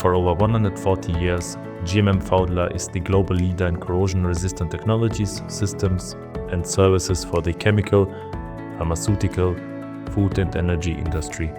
For over 140 years, GMM Pfaudler is the global leader in corrosion-resistant technologies, systems, and services for the chemical, pharmaceutical, food and energy industry.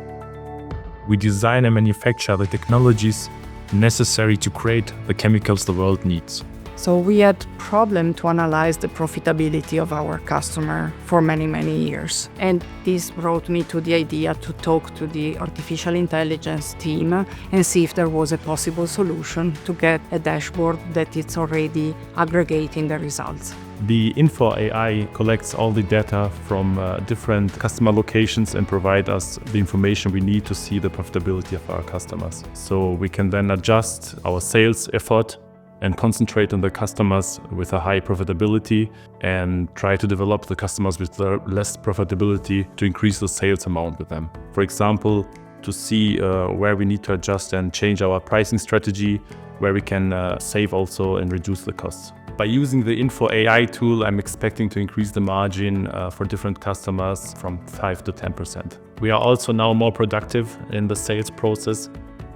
We design and manufacture the technologies necessary to create the chemicals the world needs. So we had problem to analyze the profitability of our customer for many, many years. And this brought me to the idea to talk to the artificial intelligence team and see if there was a possible solution to get a dashboard that it's already aggregating the results. The Infor AI collects all the data from different customer locations and provide us the information we need to see the profitability of our customers. So we can then adjust our sales effort and concentrate on the customers with a high profitability and try to develop the customers with less profitability to increase the sales amount with them. For example, to see where we need to adjust and change our pricing strategy, where we can save also and reduce the costs. By using the Infor AI tool, I'm expecting to increase the margin for different customers from 5 to 10%. We are also now more productive in the sales process.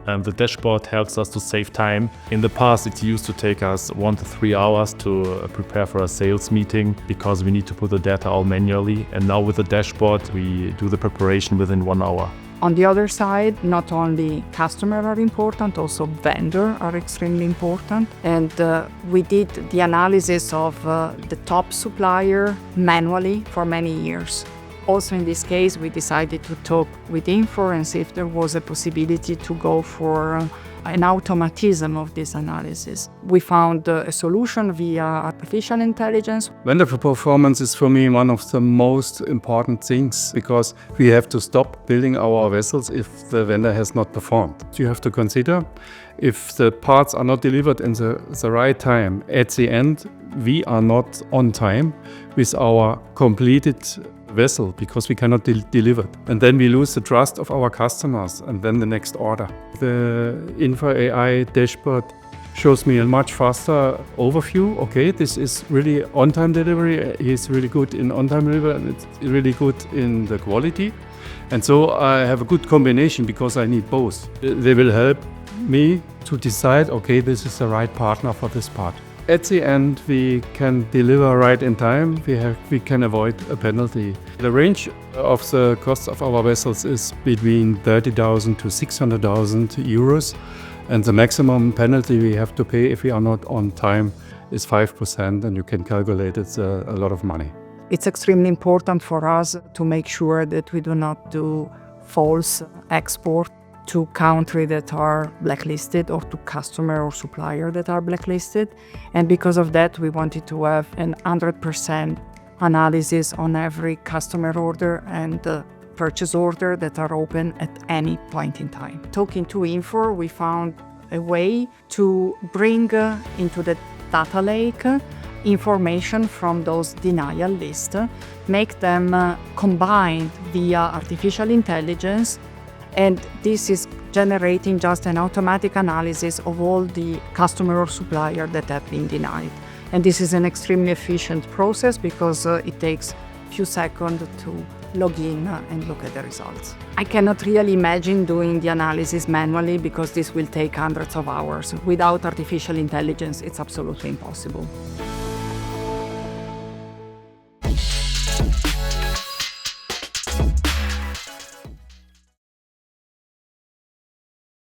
The dashboard helps us to save time. In the past, it used to take us 1 to 3 hours to prepare for a sales meeting because we need to put the data all manually. And now with the dashboard, we do the preparation within 1 hour. On the other side, not only customers are important, also vendors are extremely important. And we did the analysis of the top supplier manually for many years. Also in this case, we decided to talk with Infor and see if there was a possibility to go for an automatism of this analysis. We found a solution via artificial intelligence. Vendor performance is for me one of the most important things because we have to stop building our vessels if the vendor has not performed. You have to consider if the parts are not delivered in the right time. At the end, we are not on time with our completed vessel because we cannot deliver. And then we lose the trust of our customers and then the next order. The Infor AI dashboard shows me a much faster overview. Okay, this is really on-time delivery. He's really good in on-time delivery and it's really good in the quality. And so I have a good combination because I need both. They will help me to decide, okay, this is the right partner for this part. At the end, we can deliver right in time. We can avoid a penalty. The range of the costs of our vessels is between 30,000 to 600,000 euros. And the maximum penalty we have to pay if we are not on time is 5%. And you can calculate it's a lot of money. It's extremely important for us to make sure that we do not do false export to countries that are blacklisted or to customer or supplier that are blacklisted. And because of that, we wanted to have an 100% analysis on every customer order and purchase order that are open at any point in time. Talking to Infor, we found a way to bring into the data lake information from those denial lists, make them combined via artificial intelligence. And this is generating just an automatic analysis of all the customer or supplier that have been denied. And this is an extremely efficient process because it takes a few seconds to log in and look at the results. I cannot really imagine doing the analysis manually because this will take hundreds of hours. Without artificial intelligence, it's absolutely impossible.